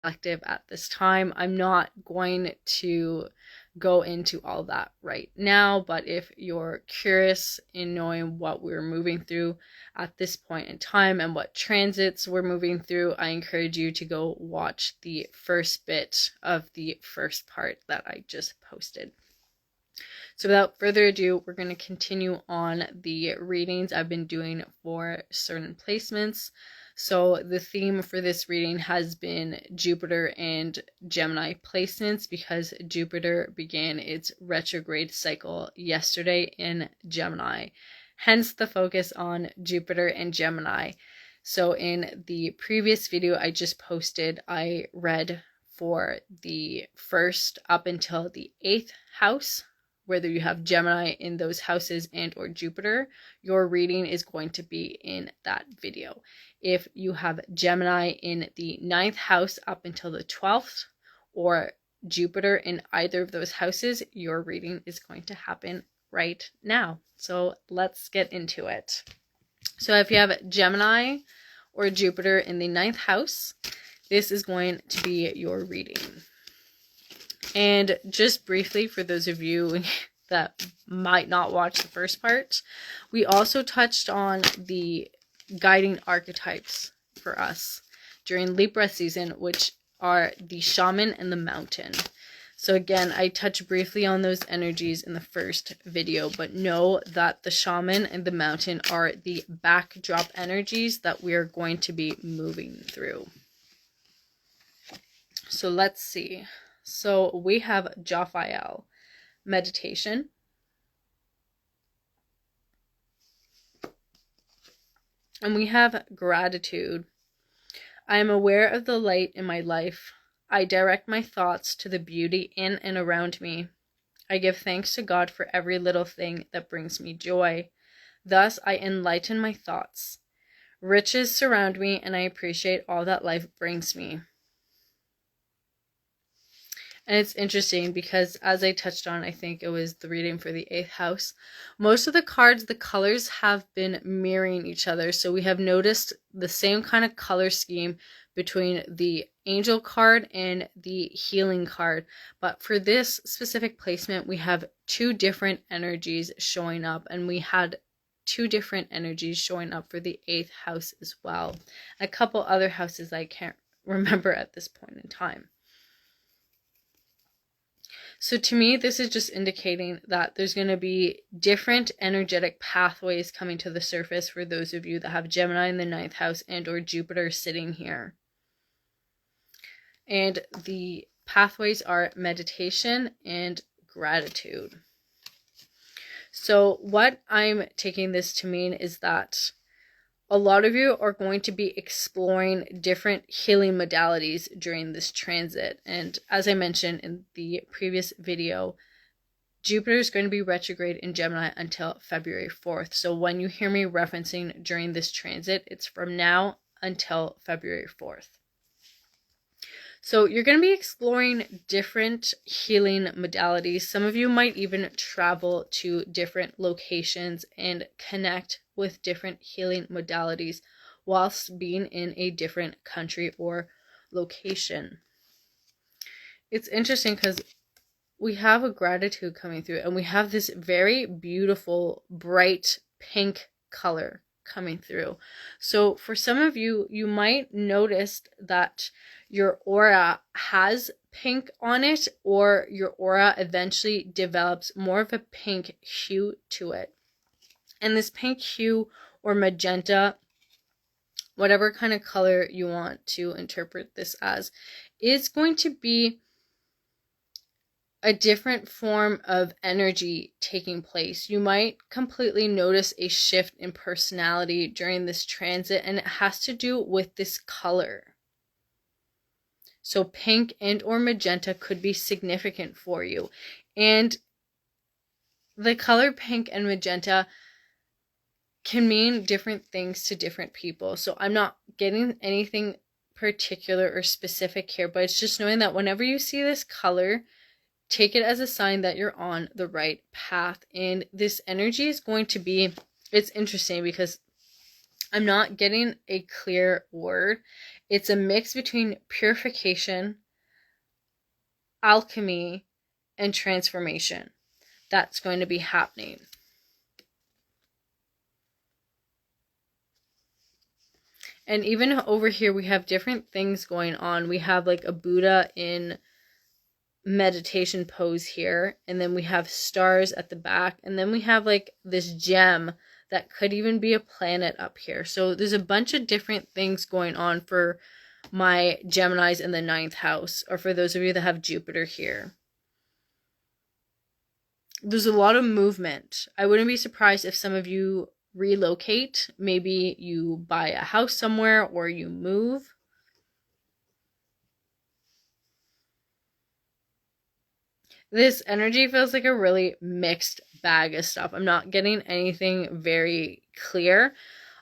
collective at this time. I'm not going to go into all that right now, but if you're curious in knowing what we're moving through at this point in time and what transits we're moving through, I encourage you to go watch the first bit of the first part that I just posted. So without further ado, we're going to continue on the readings I've been doing for certain placements. So the theme for this reading has been Jupiter and Gemini placements, because Jupiter began its retrograde cycle yesterday in Gemini. Hence the focus on Jupiter and Gemini. So in the previous video I just posted, I read for the first up until the 8th house, whether you have Gemini in those houses and or Jupiter, your reading is going to be in that video. If you have Gemini in the 9th house up until the 12th, or Jupiter in either of those houses, your reading is going to happen right now. So let's get into it. So if you have Gemini or Jupiter in the 9th house, this is going to be your reading. And just briefly, for those of you that might not watch the first part, we also touched on the guiding archetypes for us during Libra season, which are the shaman and the mountain. So again, I touched briefly on those energies in the first video, but know that the shaman and the mountain are the backdrop energies that we are going to be moving through. So let's see. So we have Jophiel, meditation. And we have gratitude. I am aware of the light in my life. I direct my thoughts to the beauty in and around me. I give thanks to God for every little thing that brings me joy. Thus I enlighten my thoughts. Riches surround me, and I appreciate all that life brings me. And it's interesting because, as I touched on, I think it was the reading for the 8th house, most of the cards, the colors have been mirroring each other. So we have noticed the same kind of color scheme between the angel card and the healing card. But for this specific placement, we have two different energies showing up, and we had two different energies showing up for the 8th house as well. A couple other houses I can't remember at this point in time. So to me, this is just indicating that there's going to be different energetic pathways coming to the surface for those of you that have Gemini in the 9th house and or Jupiter sitting here. And the pathways are meditation and gratitude. So what I'm taking this to mean is that a lot of you are going to be exploring different healing modalities during this transit. And as I mentioned in the previous video, Jupiter is going to be retrograde in Gemini until February 4th. So when you hear me referencing during this transit, it's from now until February 4th. So you're going to be exploring different healing modalities. Some of you might even travel to different locations and connect with different healing modalities whilst being in a different country or location. It's interesting because we have a gratitude coming through, and we have this very beautiful, bright pink color coming through. So for some of you, you might notice that your aura has pink on it, or your aura eventually develops more of a pink hue to it. And this pink hue or magenta, whatever kind of color you want to interpret this as, is going to be a different form of energy taking place. You might completely notice a shift in personality during this transit, and it has to do with this color. So pink and or magenta could be significant for you. And the color pink and magenta can mean different things to different people. So I'm not getting anything particular or specific here, but it's just knowing that whenever you see this color, take it as a sign that you're on the right path. And this energy is going to be, it's interesting because I'm not getting a clear word. It's a mix between purification, alchemy, and transformation that's going to be happening. And even over here, we have different things going on. We have like a Buddha in meditation pose here, and then we have stars at the back, and then we have like this gem that could even be a planet up here. So there's a bunch of different things going on for my Geminis in the 9th house, or for those of you that have Jupiter here. There's a lot of movement. I wouldn't be surprised if some of you relocate. Maybe you buy a house somewhere or you move. This energy feels like a really mixed bag of stuff. I'm not getting anything very clear.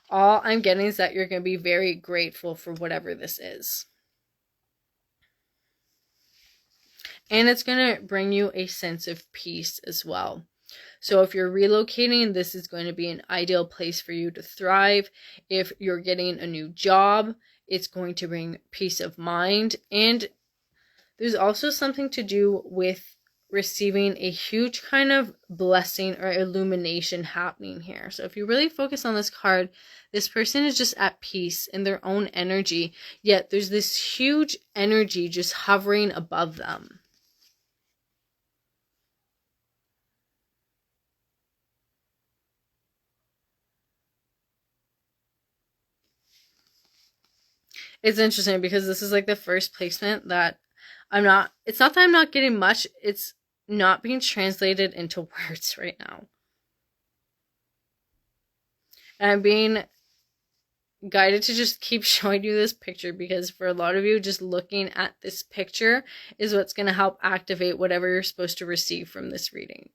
All I'm getting is that you're going to be very grateful for whatever this is. And it's going to bring you a sense of peace as well. So if you're relocating, this is going to be an ideal place for you to thrive. If you're getting a new job, it's going to bring peace of mind. And there's also something to do with receiving a huge kind of blessing or illumination happening here. So if you really focus on this card, this person is just at peace in their own energy, yet there's this huge energy just hovering above them. It's interesting because this is like the first placement that it's not that I'm not getting much, it's not being translated into words right now. And I'm being guided to just keep showing you this picture because for a lot of you, just looking at this picture is what's going to help activate whatever you're supposed to receive from this reading.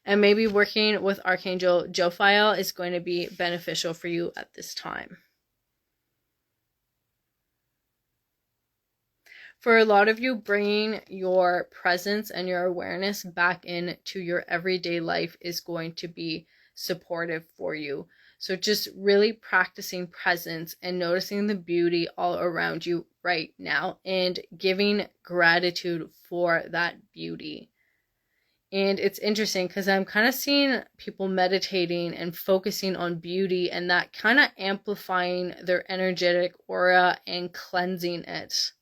And maybe working with Archangel Jophiel is going to be beneficial for you at this time. For a lot of you, bringing your presence and your awareness back into your everyday life is going to be supportive for you. So just really practicing presence and noticing the beauty all around you right now and giving gratitude for that beauty. And it's interesting because I'm kind of seeing people meditating and focusing on beauty and that kind of amplifying their energetic aura and cleansing it.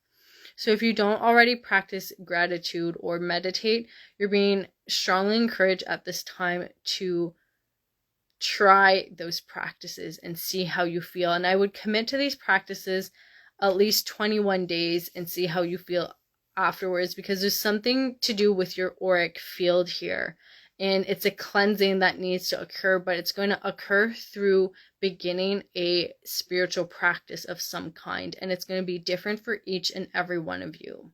So if you don't already practice gratitude or meditate, you're being strongly encouraged at this time to try those practices and see how you feel. And I would commit to these practices at least 21 days and see how you feel afterwards, because there's something to do with your auric field here. And it's a cleansing that needs to occur, but it's going to occur through beginning a spiritual practice of some kind. And it's going to be different for each and every one of you.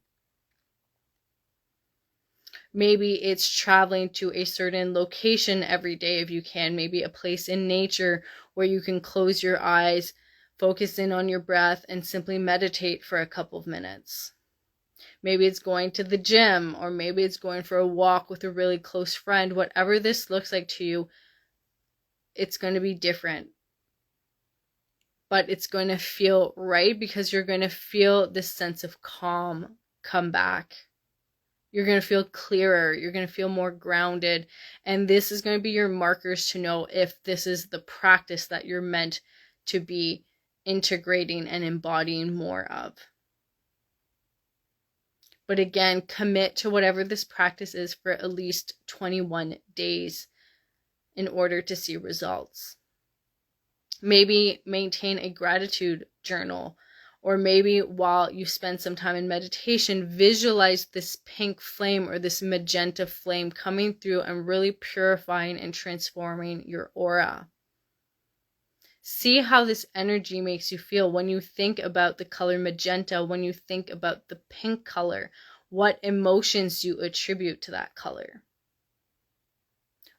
Maybe it's traveling to a certain location every day if you can. Maybe a place in nature where you can close your eyes, focus in on your breath, and simply meditate for a couple of minutes. Maybe it's going to the gym, or maybe it's going for a walk with a really close friend. Whatever this looks like to you, it's going to be different. But it's going to feel right because you're going to feel this sense of calm come back. You're going to feel clearer. You're going to feel more grounded. And this is going to be your markers to know if this is the practice that you're meant to be integrating and embodying more of. But again, commit to whatever this practice is for at least 21 days in order to see results. Maybe maintain a gratitude journal, or maybe while you spend some time in meditation, visualize this pink flame or this magenta flame coming through and really purifying and transforming your aura. See how this energy makes you feel when you think about the color magenta, when you think about the pink color, what emotions you attribute to that color.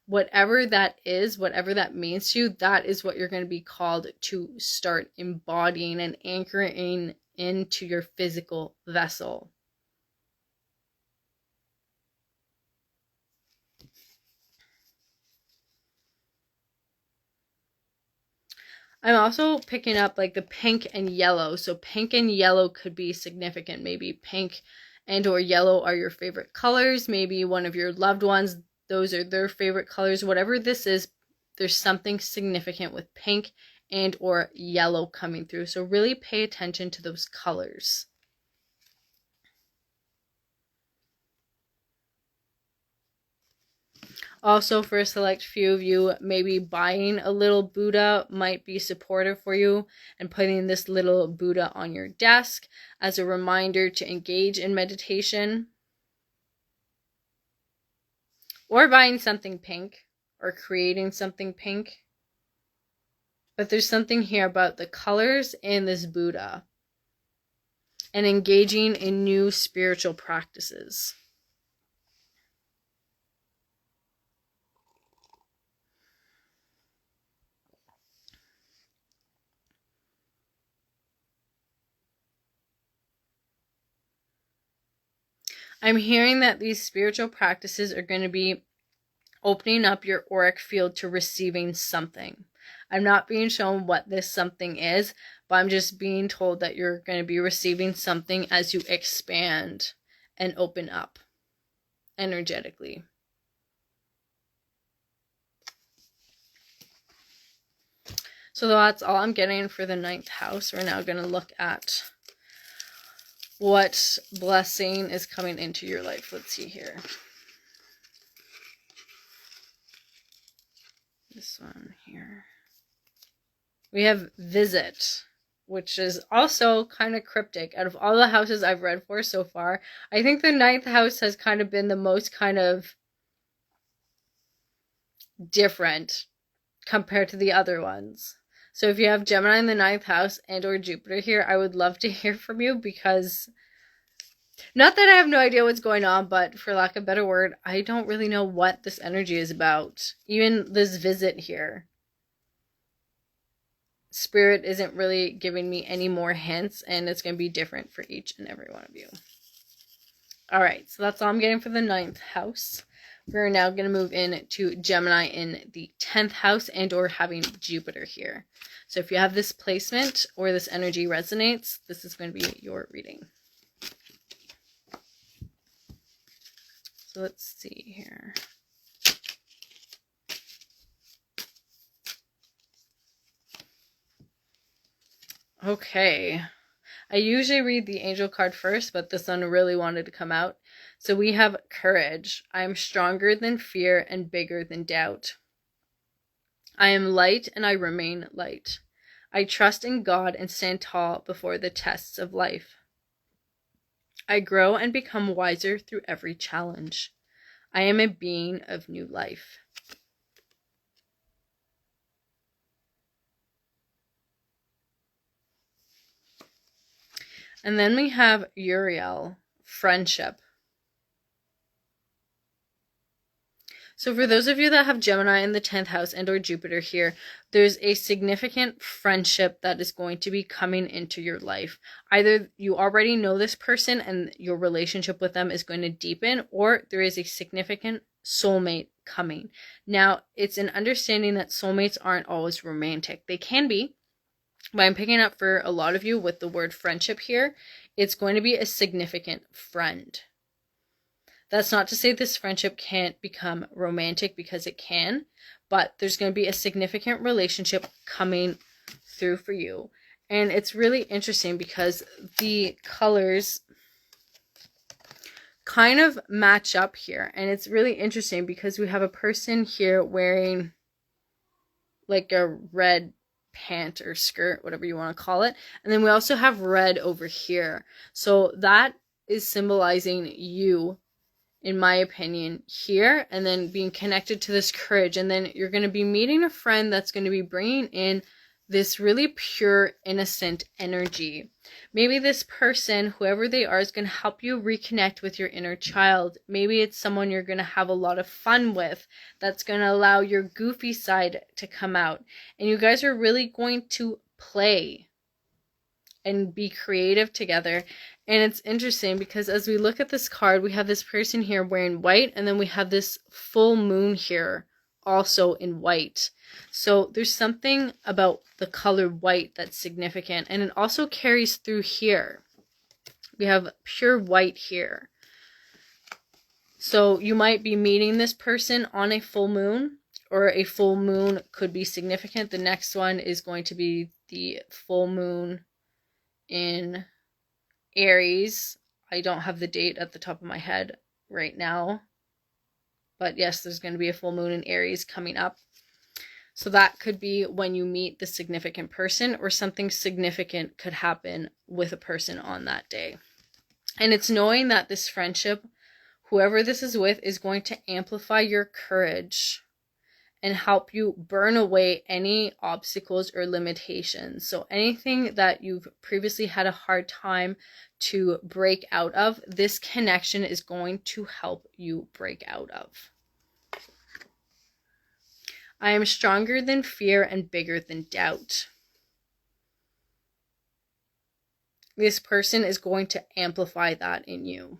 Whatever that is, whatever that means to you, that is what you're going to be called to start embodying and anchoring into your physical vessel. I'm also picking up like the pink and yellow. So pink and yellow could be significant. Maybe pink and or yellow are your favorite colors. Maybe one of your loved ones, those are their favorite colors. Whatever this is, there's something significant with pink and or yellow coming through. So really pay attention to those colors. Also, for a select few of you, maybe buying a little Buddha might be supportive for you, and putting this little Buddha on your desk as a reminder to engage in meditation. Or buying something pink, or creating something pink. But there's something here about the colors in this Buddha, and engaging in new spiritual practices. I'm hearing that these spiritual practices are going to be opening up your auric field to receiving something. I'm not being shown what this something is, but I'm just being told that you're going to be receiving something as you expand and open up energetically. So that's all I'm getting for the 9th house. We're now going to look at what blessing is coming into your life. Let's see here. This one here. We have visit, which is also kind of cryptic. Out of all the houses I've read for so far, I think the 9th house has kind of been the most kind of different compared to the other ones. So if you have Gemini in the 9th house and or Jupiter here, I would love to hear from you, because not that I have no idea what's going on, but for lack of a better word, I don't really know what this energy is about. Even this visit here. Spirit isn't really giving me any more hints, and it's going to be different for each and every one of you. Alright, so that's all I'm getting for the 9th house. We're now going to move in to Gemini in the 10th house and or having Jupiter here. So if you have this placement or this energy resonates, this is going to be your reading. So let's see here. Okay. I usually read the angel card first, but this one really wanted to come out. So we have courage. I am stronger than fear and bigger than doubt. I am light and I remain light. I trust in God and stand tall before the tests of life. I grow and become wiser through every challenge. I am a being of new life. And then we have Uriel, friendship. So for those of you that have Gemini in the 10th house and or Jupiter here, there's a significant friendship that is going to be coming into your life. Either you already know this person and your relationship with them is going to deepen, or there is a significant soulmate coming. Now, it's an understanding that soulmates aren't always romantic. They can be, but I'm picking up for a lot of you with the word friendship here. It's going to be a significant friend. That's not to say this friendship can't become romantic, because it can, but there's going to be a significant relationship coming through for you. And it's really interesting because the colors kind of match up here. And it's really interesting because we have a person here wearing like a red pant or skirt, whatever you want to call it. And then we also have red over here. So that is symbolizing you, in my opinion, here, and then being connected to this courage. And then you're going to be meeting a friend that's going to be bringing in this really pure, innocent energy. Maybe this person, whoever they are, is going to help you reconnect with your inner child. Maybe it's someone you're going to have a lot of fun with, that's going to allow your goofy side to come out. And you guys are really going to play and be creative together. And it's interesting because as we look at this card, we have this person here wearing white, and then we have this full moon here also in white. So there's something about the color white that's significant, and it also carries through here. We have pure white here. So you might be meeting this person on a full moon, or a full moon could be significant. The next one is going to be the full moon in Aries. I don't have the date at the top of my head right now, but yes, there's going to be a full moon in Aries coming up. So that could be when you meet the significant person, or something significant could happen with a person on that day. And it's knowing that this friendship, whoever this is with, is going to amplify your courage and help you burn away any obstacles or limitations. So anything that you've previously had a hard time to break out of, this connection is going to help you break out of. I am stronger than fear and bigger than doubt. This person is going to amplify that in you.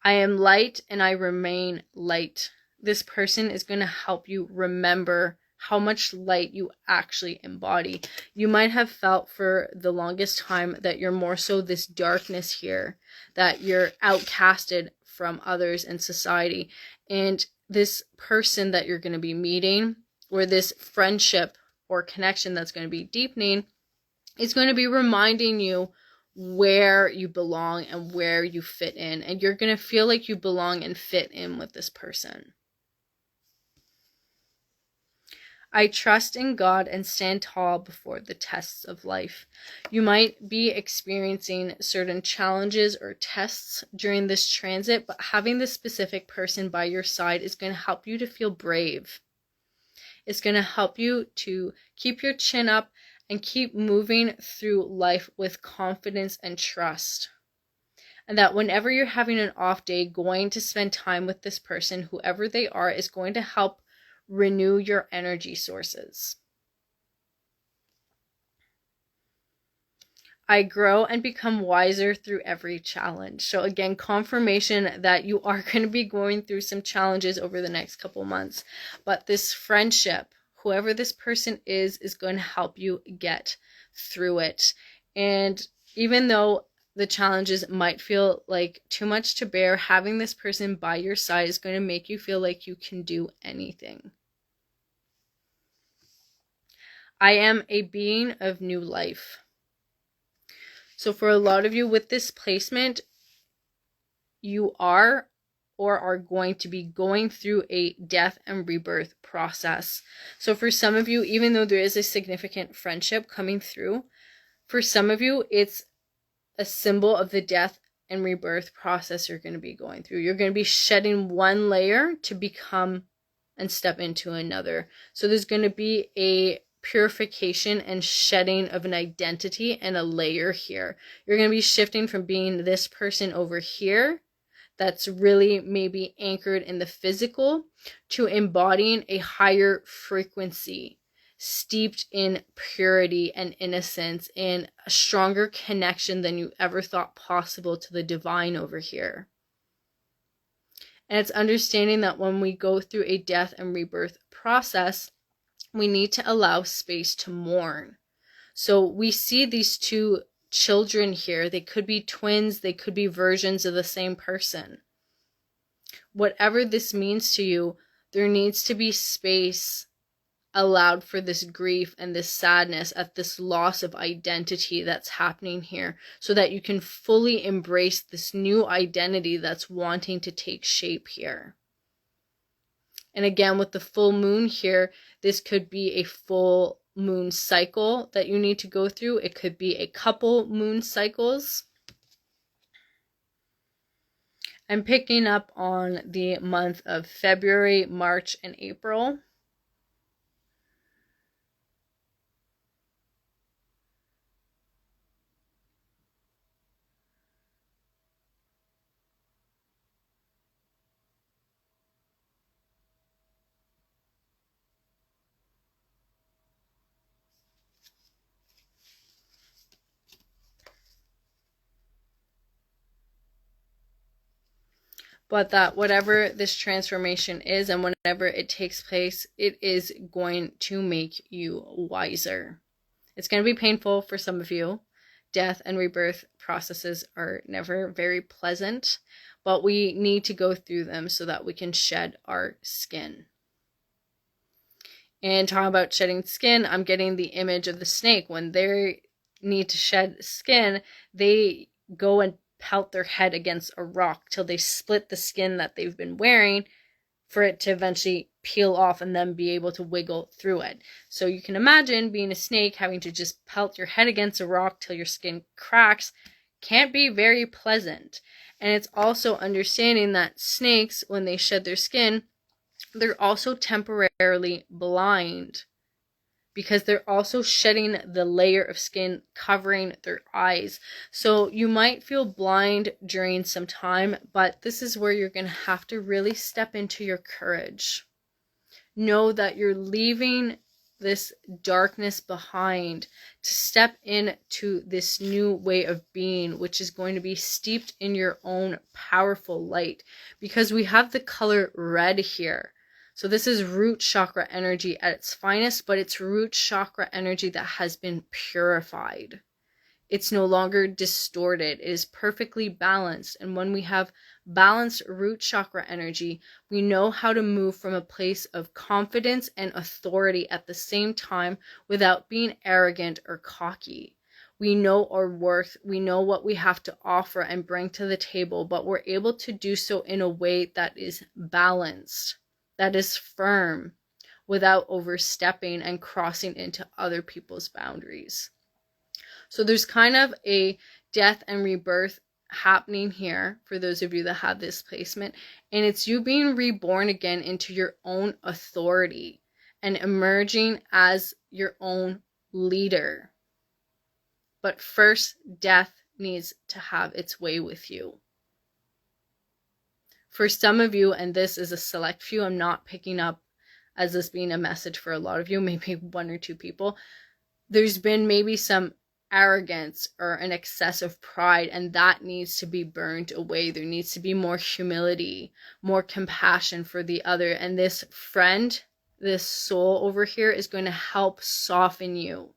I am light and I remain light. This person is going to help you remember how much light you actually embody. You might have felt for the longest time that you're more so this darkness here, that you're outcasted from others in society. And this person that you're going to be meeting, or this friendship or connection that's going to be deepening, is going to be reminding you where you belong and where you fit in. And you're going to feel like you belong and fit in with this person. I trust in God and stand tall before the tests of life. You might be experiencing certain challenges or tests during this transit, but having this specific person by your side is going to help you to feel brave. It's going to help you to keep your chin up and keep moving through life with confidence and trust. And that whenever you're having an off day, going to spend time with this person, whoever they are, is going to help renew your energy sources. I grow and become wiser through every challenge. So again, confirmation that you are going to be going through some challenges over the next couple months. But this friendship, whoever this person is going to help you get through it. And even though the challenges might feel like too much to bear, having this person by your side is going to make you feel like you can do anything. I am a being of new life. So for a lot of you with this placement, you are or are going to be going through a death and rebirth process. So for some of you, even though there is a significant friendship coming through, for some of you, it's a symbol of the death and rebirth process you're going to be going through. You're going to be shedding one layer to become and step into another. So there's going to be a purification and shedding of an identity and a layer here. You're going to be shifting from being this person over here that's really maybe anchored in the physical to embodying a higher frequency, steeped in purity and innocence, and a stronger connection than you ever thought possible to the divine over here. And it's understanding that when we go through a death and rebirth process, we need to allow space to mourn. So we see these two children here. They could be twins. They could be versions of the same person. Whatever this means to you, there needs to be space allowed for this grief and this sadness at this loss of identity that's happening here, so that you can fully embrace this new identity that's wanting to take shape here. And again, with the full moon here, this could be a full moon cycle that you need to go through. It could be a couple moon cycles. I'm picking up on the month of February, March, and April. but that whatever this transformation is and whenever it takes place, it is going to make you wiser. It's going to be painful for some of you. Death and rebirth processes are never very pleasant, but we need to go through them so that we can shed our skin. And talking about shedding skin, I'm getting the image of the snake. When they need to shed skin, they go and pelt their head against a rock till they split the skin that they've been wearing for it to eventually peel off and then be able to wiggle through it. So you can imagine being a snake, having to just pelt your head against a rock till your skin cracks, can't be very pleasant. And it's also understanding that snakes, when they shed their skin, they're also temporarily blind, because they're also shedding the layer of skin covering their eyes. So you might feel blind during some time, but this is where you're going to have to really step into your courage. Know that you're leaving this darkness behind to step into this new way of being, which is going to be steeped in your own powerful light, because we have the color red here. So this is root chakra energy at its finest, but it's root chakra energy that has been purified. It's no longer distorted. It is perfectly balanced. And when we have balanced root chakra energy, we know how to move from a place of confidence and authority at the same time without being arrogant or cocky. We know our worth. We know what we have to offer and bring to the table, but we're able to do so in a way that is balanced, that is firm, without overstepping and crossing into other people's boundaries. So there's kind of a death and rebirth happening here for those of you that have this placement, and it's you being reborn again into your own authority and emerging as your own leader. But first, death needs to have its way with you. For some of you, and this is a select few, I'm not picking up as this being a message for a lot of you, maybe one or two people, there's been maybe some arrogance or an excess of pride, and that needs to be burned away. There needs to be more humility, more compassion for the other, and this friend, this soul over here is going to help soften you.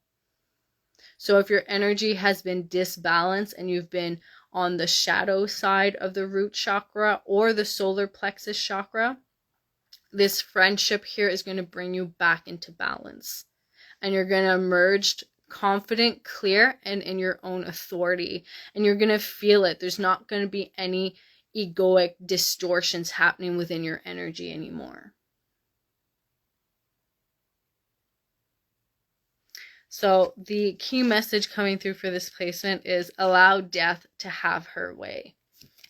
So if your energy has been disbalanced and you've been on the shadow side of the root chakra or the solar plexus chakra, this friendship here is going to bring you back into balance. And you're going to emerge confident, clear, and in your own authority. And you're going to feel it. There's not going to be any egoic distortions happening within your energy anymore. So the key message coming through for this placement is allow death to have her way.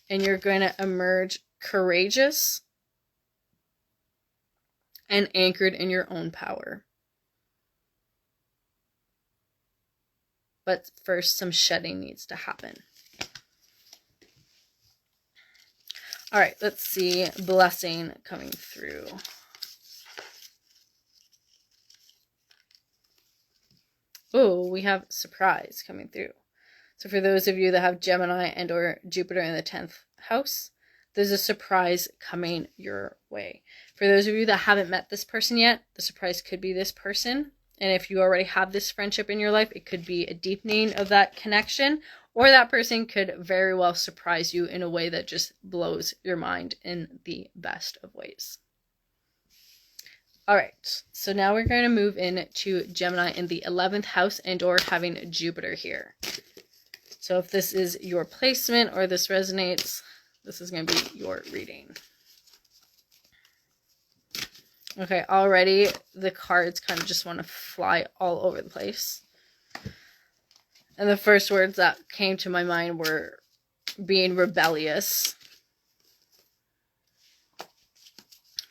And you're going to emerge courageous and anchored in your own power. But first, some shedding needs to happen. All right, let's see. Blessing coming through. Oh, we have surprise coming through. So for those of you that have Gemini and or Jupiter in the 10th house, there's a surprise coming your way. For those of you that haven't met this person yet, the surprise could be this person. And if you already have this friendship in your life, it could be a deepening of that connection, or that person could very well surprise you in a way that just blows your mind in the best of ways. All right, so now we're going to move into Gemini in the 11th house and or having Jupiter here. So if this is your placement or this resonates, this is going to be your reading. Okay, already the cards kind of just want to fly all over the place. And the first words that came to my mind were being rebellious.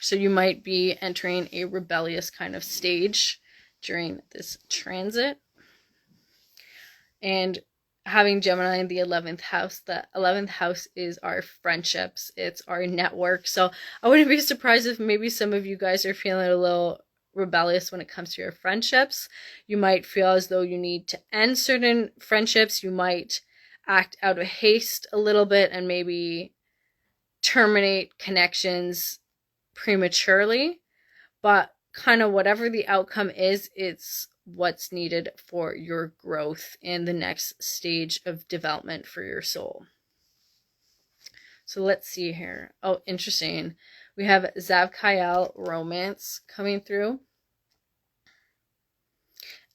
So you might be entering a rebellious kind of stage during this transit. And having Gemini in the 11th house, the 11th house is our friendships. It's our network. So I wouldn't be surprised if maybe some of you guys are feeling a little rebellious when it comes to your friendships. You might feel as though you need to end certain friendships. You might act out of haste a little bit and maybe terminate connections prematurely, but kind of whatever the outcome is, it's what's needed for your growth in the next stage of development for your soul. So let's see here. Oh, interesting. We have Zavkael romance coming through.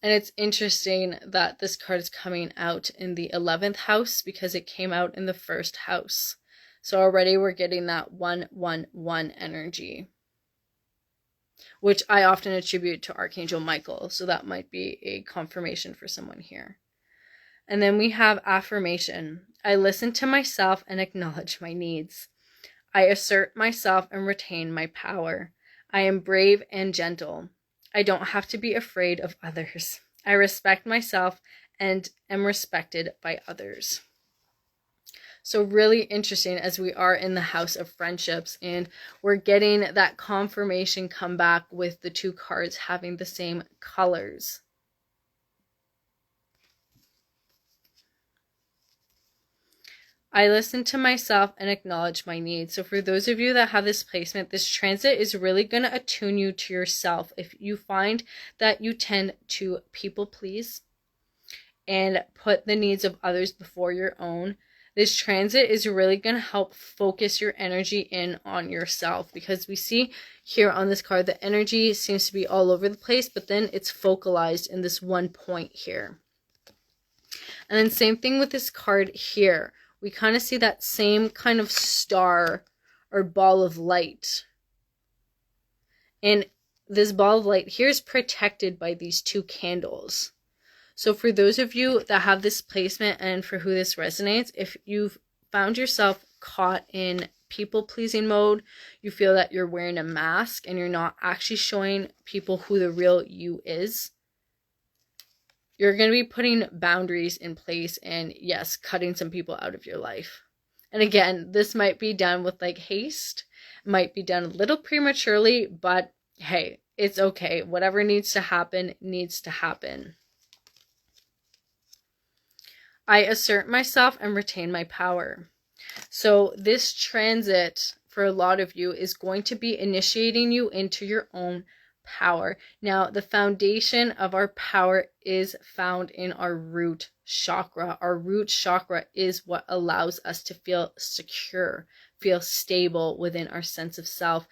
And it's interesting that this card is coming out in the 11th house because it came out in the first house. So already we're getting that 111 energy, which I often attribute to Archangel Michael. So that might be a confirmation for someone here. And then we have affirmation. I listen to myself and acknowledge my needs. I assert myself and retain my power. I am brave and gentle. I don't have to be afraid of others. I respect myself and am respected by others. So really interesting as we are in the house of friendships, and we're getting that confirmation come back with the two cards having the same colors. I listen to myself and acknowledge my needs. So for those of you that have this placement, this transit is really going to attune you to yourself. If you find that you tend to people please and put the needs of others before your own, this transit is really going to help focus your energy in on yourself, because we see here on this card, the energy seems to be all over the place, but then it's focalized in this one point here. And then same thing with this card here. We kind of see that same kind of star or ball of light. And this ball of light here is protected by these two candles. So for those of you that have this placement and for who this resonates, if you've found yourself caught in people-pleasing mode, you feel that you're wearing a mask and you're not actually showing people who the real you is, you're going to be putting boundaries in place and, yes, cutting some people out of your life. And again, this might be done with like haste, might be done a little prematurely, but hey, it's okay. Whatever needs to happen, needs to happen. I assert myself and retain my power. So this transit for a lot of you is going to be initiating you into your own power. Now, the foundation of our power is found in our root chakra. Our root chakra is what allows us to feel secure, feel stable within our sense of self.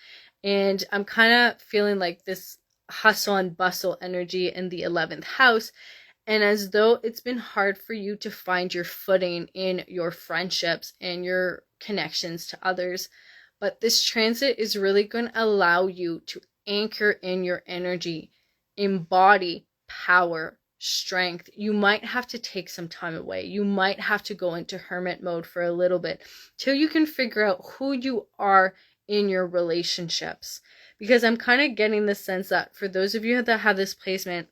And I'm kind of feeling like this hustle and bustle energy in the 11th house, and as though it's been hard for you to find your footing in your friendships and your connections to others. But this transit is really going to allow you to anchor in your energy, embody power, strength. You might have to take some time away. You might have to go into hermit mode for a little bit till you can figure out who you are in your relationships. Because I'm kind of getting the sense that for those of you that have this placement,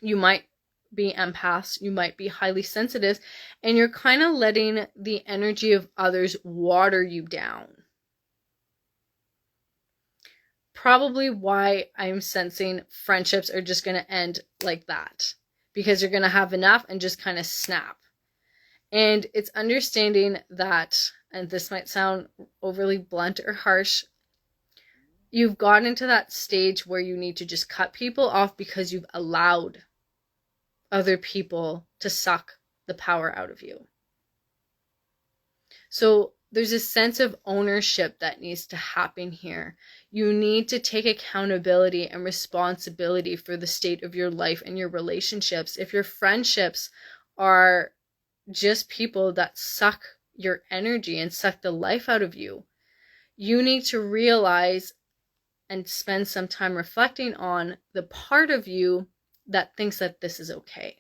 you might be empaths, you might be highly sensitive, and you're kind of letting the energy of others water you down. Probably why I'm sensing friendships are just going to end like that, because you're going to have enough and just kind of snap. And it's understanding that, and this might sound overly blunt or harsh, you've gotten to that stage where you need to just cut people off because you've allowed other people to suck the power out of you. So there's a sense of ownership that needs to happen here. You need to take accountability and responsibility for the state of your life and your relationships. If your friendships are just people that suck your energy and suck the life out of you, you need to realize and spend some time reflecting on the part of you that thinks that this is okay.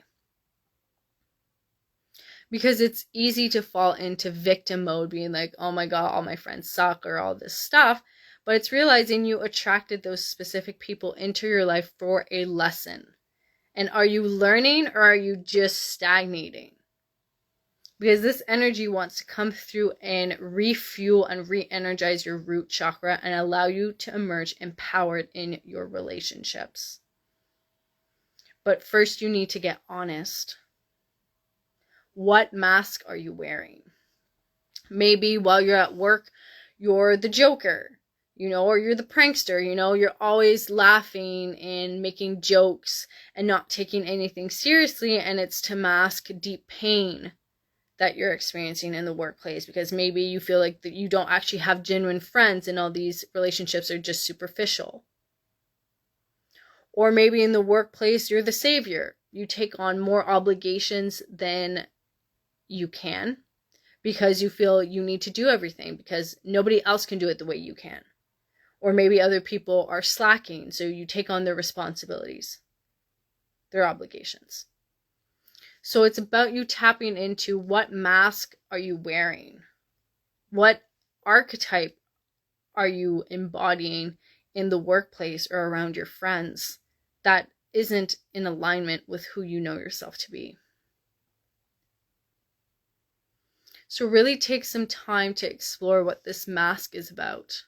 Because it's easy to fall into victim mode, being like, oh my God, all my friends suck or all this stuff. But it's realizing you attracted those specific people into your life for a lesson. And are you learning or are you just stagnating? Because this energy wants to come through and refuel and re-energize your root chakra and allow you to emerge empowered in your relationships. But first you need to get honest. What mask are you wearing? Maybe while you're at work, you're the joker, or you're the prankster, you're always laughing and making jokes and not taking anything seriously, and it's to mask deep pain that you're experiencing in the workplace, because maybe you feel like that you don't actually have genuine friends and all these relationships are just superficial. Or maybe in the workplace, you're the savior. You take on more obligations than you can because you feel you need to do everything because nobody else can do it the way you can. Or maybe other people are slacking, so you take on their responsibilities, their obligations. So it's about you tapping into what mask are you wearing? What archetype are you embodying in the workplace or around your friends that isn't in alignment with who you know yourself to be? So really take some time to explore what this mask is about.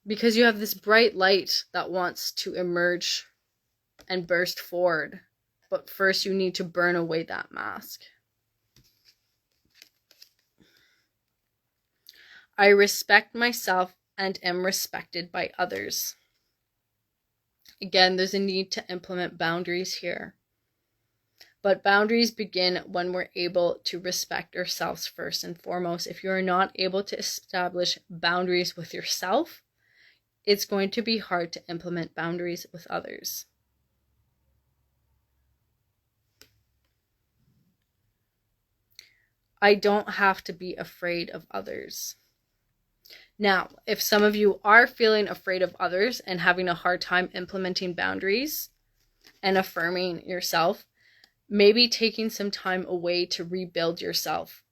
Because you have this bright light that wants to emerge and burst forward. But first you need to burn away that mask. I respect myself and am respected by others. Again, there's a need to implement boundaries here. But boundaries begin when we're able to respect ourselves first and foremost. If you're not able to establish boundaries with yourself, it's going to be hard to implement boundaries with others. I don't have to be afraid of others. Now, if some of you are feeling afraid of others and having a hard time implementing boundaries and affirming yourself, maybe taking some time away to rebuild yourself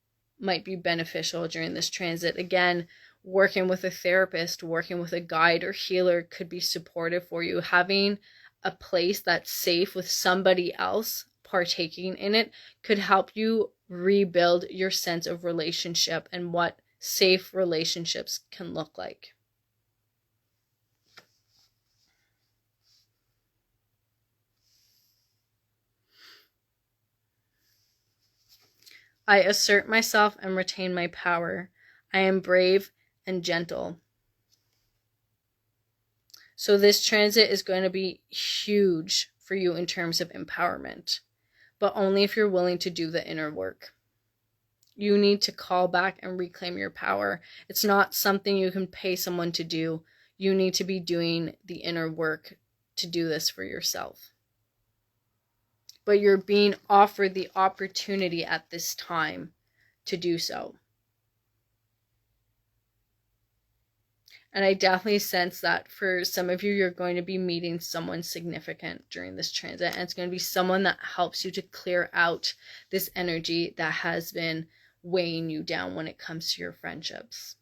might be beneficial during this transit. Again, working with a therapist, working with a guide or healer could be supportive for you. Having a place that's safe with somebody else partaking in it could help you rebuild your sense of relationship and what safe relationships can look like. I assert myself and retain my power. I am brave and gentle. So this transit is going to be huge for you in terms of empowerment, but only if you're willing to do the inner work. You need to call back and reclaim your power. It's not something you can pay someone to do. You need to be doing the inner work to do this for yourself. But you're being offered the opportunity at this time to do so. And I definitely sense that for some of you, you're going to be meeting someone significant during this transit. And it's going to be someone that helps you to clear out this energy that has been weighing you down when it comes to your friendships.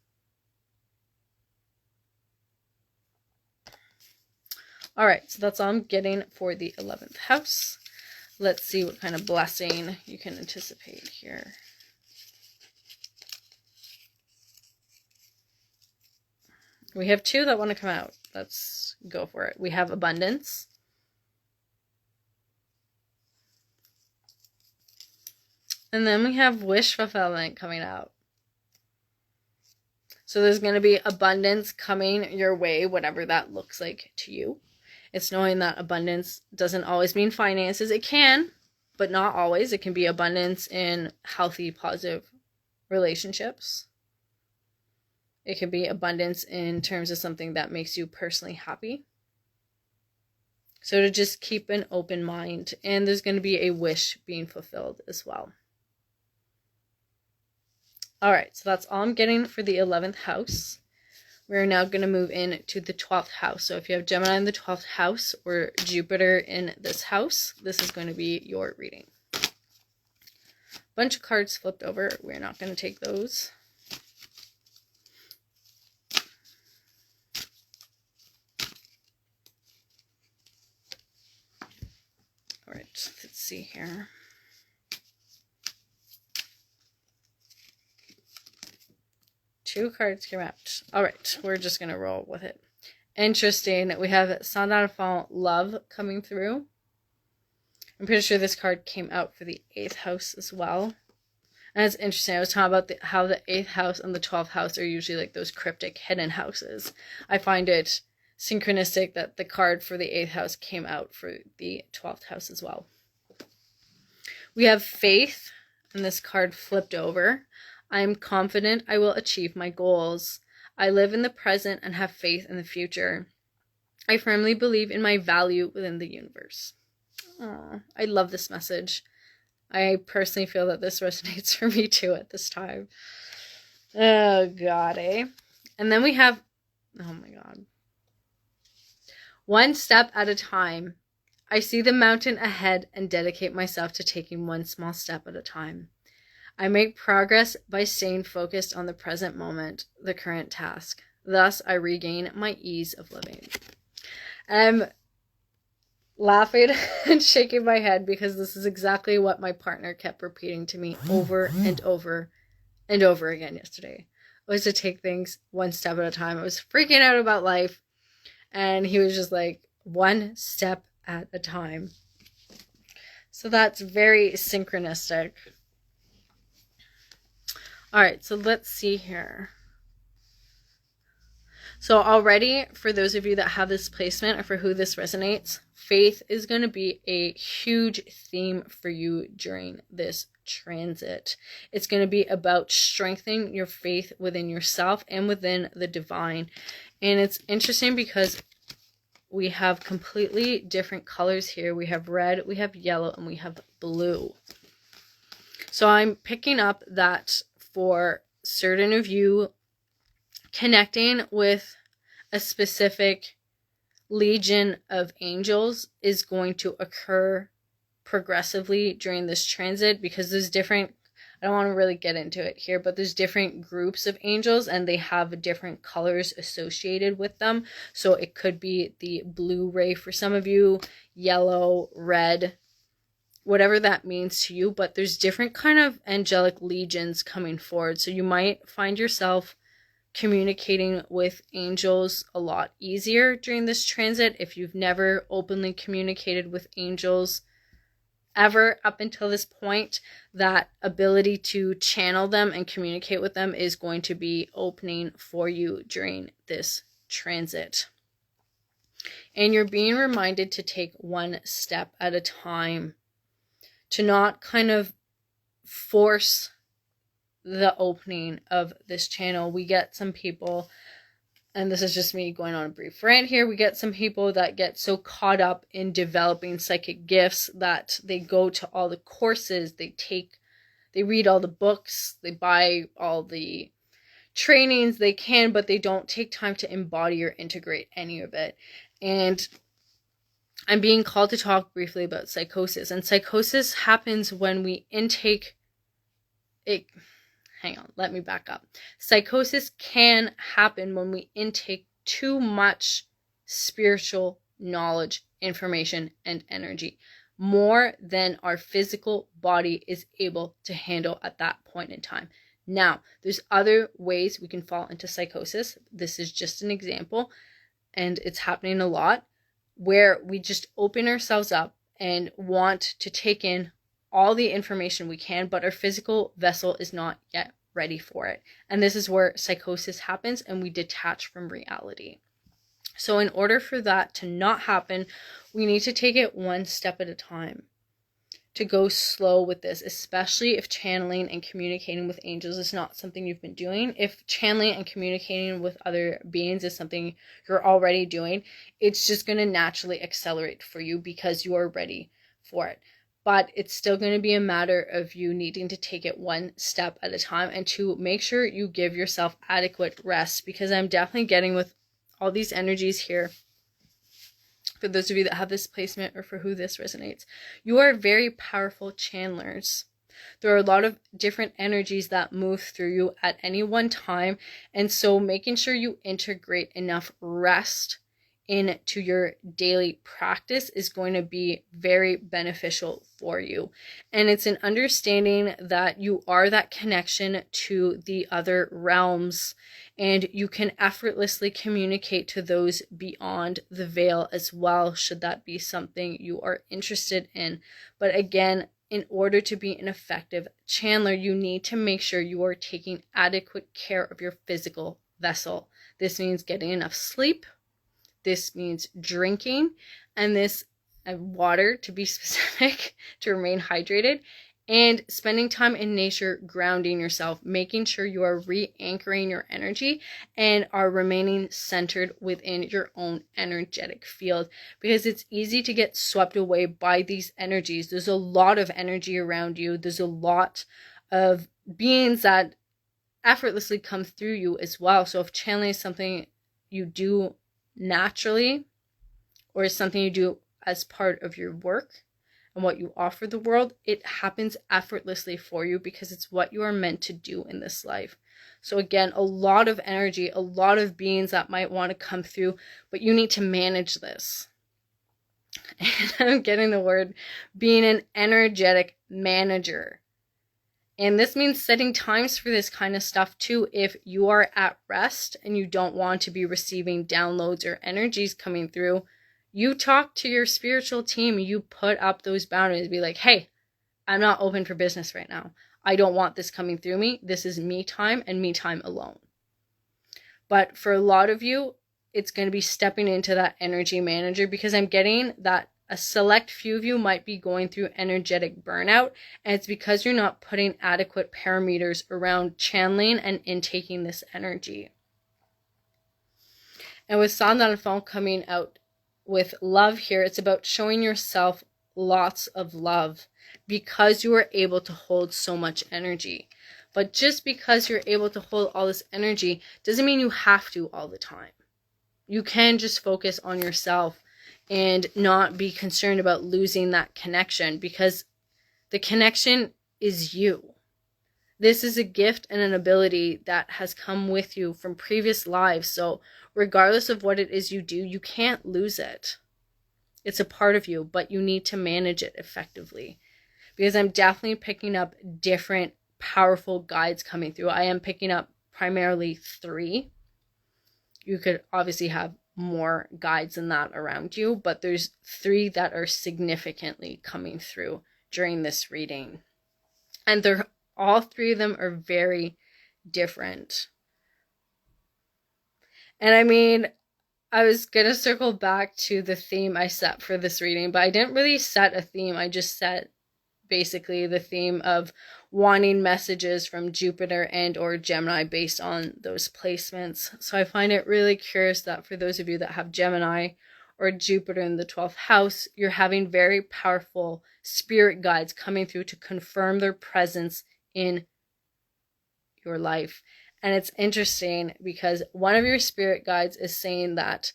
All right, so that's all I'm getting for the 11th house. Let's see what kind of blessing you can anticipate here. We have two that want to come out. Let's go for it. We have abundance. And then we have wish fulfillment coming out. So there's going to be abundance coming your way, whatever that looks like to you. It's knowing that abundance doesn't always mean finances. It can, but not always. It can be abundance in healthy, positive relationships. It can be abundance in terms of something that makes you personally happy. So to just keep an open mind. And there's going to be a wish being fulfilled as well. All right, so that's all I'm getting for the 11th house. We're now going to move into the 12th house. So if you have Gemini in the 12th house or Jupiter in this house, this is going to be your reading. Bunch of cards flipped over. We're not going to take those. All right, let's see here. Two cards came out. All right, we're just going to roll with it. Interesting. We have Sun d'Enfant Love coming through. I'm pretty sure this card came out for the 8th house as well. And it's interesting. I was talking about how the 8th house and the 12th house are usually like those cryptic hidden houses. I find it synchronistic that the card for the 8th house came out for the 12th house as well. We have faith, and this card flipped over. I am confident I will achieve my goals. I live in the present and have faith in the future. I firmly believe in my value within the universe. Aww, I love this message. I personally feel that this resonates for me too at this time. Oh God, eh? And then we have, oh my God. One step at a time. I see the mountain ahead and dedicate myself to taking one small step at a time. I make progress by staying focused on the present moment, the current task. Thus, I regain my ease of living. I'm laughing and shaking my head because this is exactly what my partner kept repeating to me over and over and over again yesterday. Was to take things one step at a time. I was freaking out about life, and he was just like, one step at a time. So that's very synchronistic. All right, so let's see here. So already, for those of you that have this placement or for who this resonates, faith is going to be a huge theme for you during this transit. It's going to be about strengthening your faith within yourself and within the divine. And it's interesting because we have completely different colors here. We have red, we have yellow, and we have blue. So I'm picking up that for certain of you, connecting with a specific legion of angels is going to occur progressively during this transit, because there's different, I don't want to really get into it here, but there's different groups of angels and they have different colors associated with them. So it could be the blue ray for some of you, yellow, red, whatever that means to you, but there's different kind of angelic legions coming forward. So you might find yourself communicating with angels a lot easier during this transit. If you've never openly communicated with angels ever up until this point, that ability to channel them and communicate with them is going to be opening for you during this transit. And you're being reminded to take one step at a time, to not kind of force the opening of this channel. We get some people, and this is just me going on a brief rant here, we get some people that get so caught up in developing psychic gifts that they go to all the courses, they read all the books, they buy all the trainings they can, but they don't take time to embody or integrate any of it. And I'm being called to talk briefly about psychosis. And psychosis happens when we intake it. Hang on, let me back up. Psychosis can happen when we intake too much spiritual knowledge, information, and energy, more than our physical body is able to handle at that point in time. Now, there's other ways we can fall into psychosis. This is just an example, and it's happening a lot, where we just open ourselves up and want to take in all the information we can, but our physical vessel is not yet ready for it. And this is where psychosis happens and we detach from reality. So in order for that to not happen, we need to take it one step at a time, to go slow with this, especially if channeling and communicating with angels is not something you've been doing. If channeling and communicating with other beings is something you're already doing, it's just going to naturally accelerate for you because you are ready for it. But it's still going to be a matter of you needing to take it one step at a time and to make sure you give yourself adequate rest, because I'm definitely getting with all these energies here. For those of you that have this placement or for who this resonates, you are very powerful channelers. There are a lot of different energies that move through you at any one time. And so making sure you integrate enough rest into your daily practice is going to be very beneficial for you. And it's an understanding that you are that connection to the other realms, and you can effortlessly communicate to those beyond the veil as well, should that be something you are interested in. But again, in order to be an effective channeler, you need to make sure you are taking adequate care of your physical vessel. This means getting enough sleep. This means drinking, and this water, to be specific, to remain hydrated, and spending time in nature, grounding yourself, making sure you are re-anchoring your energy and are remaining centered within your own energetic field, because it's easy to get swept away by these energies. There's a lot of energy around you. There's a lot of beings that effortlessly come through you as well. So if channeling is something you do naturally, or is something you do as part of your work and what you offer the world, it happens effortlessly for you because it's what you are meant to do in this life. So again, a lot of energy, a lot of beings that might want to come through, but you need to manage this. And I'm getting the word, being an energetic manager. And this means setting times for this kind of stuff too. If you are at rest and you don't want to be receiving downloads or energies coming through, you talk to your spiritual team. You put up those boundaries. Be like, hey, I'm not open for business right now. I don't want this coming through me. This is me time and me time alone. But for a lot of you, it's going to be stepping into that energy manager, because I'm getting that a select few of you might be going through energetic burnout, and it's because you're not putting adequate parameters around channeling and intaking this energy. And with Sandanafon coming out with love here, it's about showing yourself lots of love because you are able to hold so much energy. But just because you're able to hold all this energy doesn't mean you have to all the time. You can just focus on yourself and not be concerned about losing that connection, because the connection is you. This is a gift and an ability that has come with you from previous lives. So regardless of what it is you do, you can't lose it. It's a part of you, but you need to manage it effectively. Because I'm definitely picking up different powerful guides coming through. I am picking up primarily 3. You could obviously have more guides than that around you, but there's 3 that are significantly coming through during this reading. And they're all 3 of them are very different. And I mean, I was going to circle back to the theme I set for this reading, but I didn't really set a theme. I just set basically the theme of wanting messages from Jupiter and or Gemini based on those placements. So I find it really curious that for those of you that have Gemini or Jupiter in the 12th house, you're having very powerful spirit guides coming through to confirm their presence in your life. And it's interesting because one of your spirit guides is saying that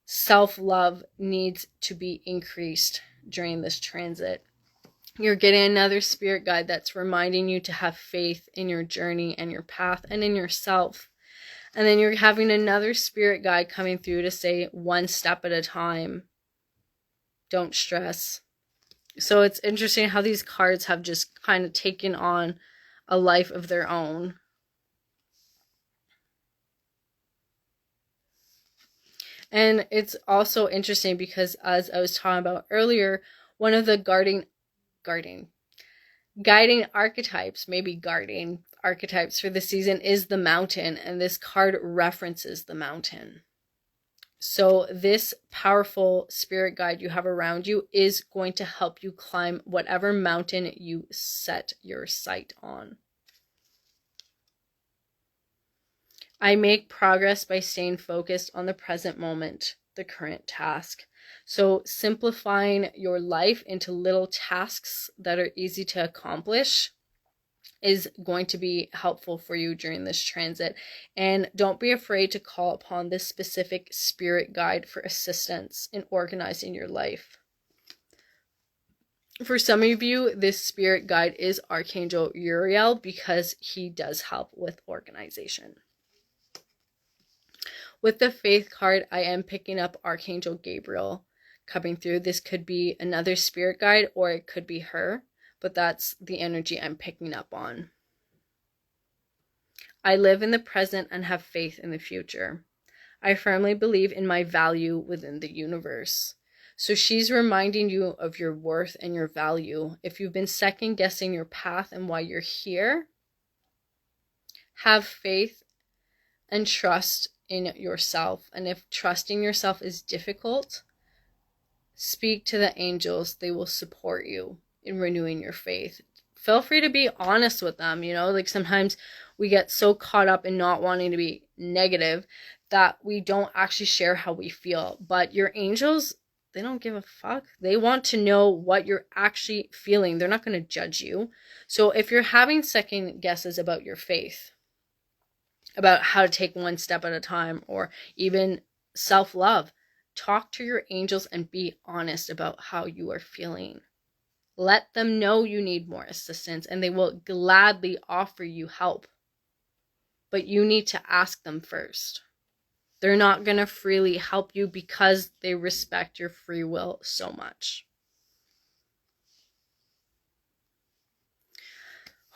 self-love needs to be increased during this transit. You're getting another spirit guide that's reminding you to have faith in your journey and your path and in yourself. And then you're having another spirit guide coming through to say, one step at a time. Don't stress. So it's interesting how these cards have just kind of taken on a life of their own. And it's also interesting because, as I was talking about earlier, one of the guiding archetypes, maybe guarding archetypes for the season is the mountain, and this card references the mountain. So this powerful spirit guide you have around you is going to help you climb whatever mountain you set your sight on. I make progress by staying focused on the present moment, the current task. So simplifying your life into little tasks that are easy to accomplish is going to be helpful for you during this transit. And don't be afraid to call upon this specific spirit guide for assistance in organizing your life. For some of you, this spirit guide is Archangel Uriel because he does help with organization. With the Faith card, I am picking up Archangel Gabriel coming through. This could be another spirit guide or it could be her, but that's the energy I'm picking up on. I live in the present and have faith in the future. I firmly believe in my value within the universe. So she's reminding you of your worth and your value. If you've been second guessing your path and why you're here, have faith and trust in yourself. And if trusting yourself is difficult, speak to the angels. They will support you in renewing your faith. Feel free to be honest with them. Like sometimes we get so caught up in not wanting to be negative that we don't actually share how we feel. But your angels, they don't give a fuck. They want to know what you're actually feeling. They're not going to judge you. So if you're having second guesses about your faith, about how to take one step at a time, or even self-love, talk to your angels and be honest about how you are feeling. Let them know you need more assistance, and they will gladly offer you help. But you need to ask them first. They're not going to freely help you because they respect your free will so much.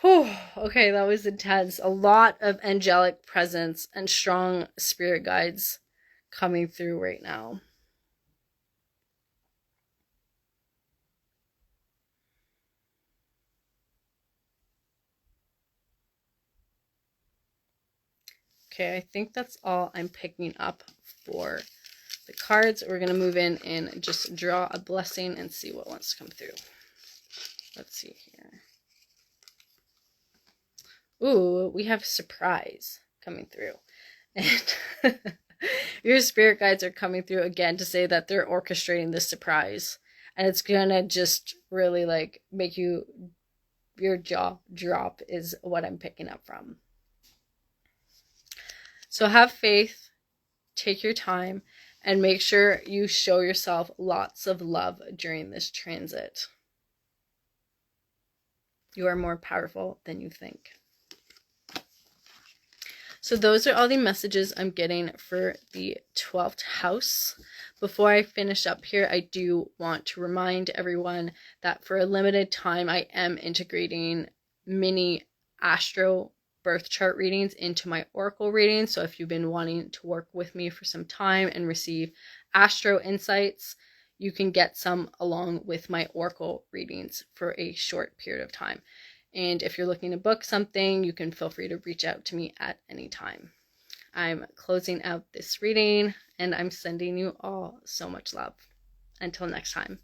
Whew, okay, that was intense. A lot of angelic presence and strong spirit guides coming through right now. Okay, I think that's all I'm picking up for the cards. We're going to move in and just draw a blessing and see what wants to come through. Let's see here. Ooh, we have surprise coming through. And your spirit guides are coming through again to say that they're orchestrating this surprise. And it's going to just really like make your jaw drop is what I'm picking up from. So have faith, take your time, and make sure you show yourself lots of love during this transit. You are more powerful than you think. So those are all the messages I'm getting for the 12th house. Before I finish up here, I do want to remind everyone that for a limited time, I am integrating mini astro birth chart readings into my oracle readings. So if you've been wanting to work with me for some time and receive astro insights, you can get some along with my oracle readings for a short period of time. And if you're looking to book something, you can feel free to reach out to me at any time. I'm closing out this reading, and I'm sending you all so much love. Until next time.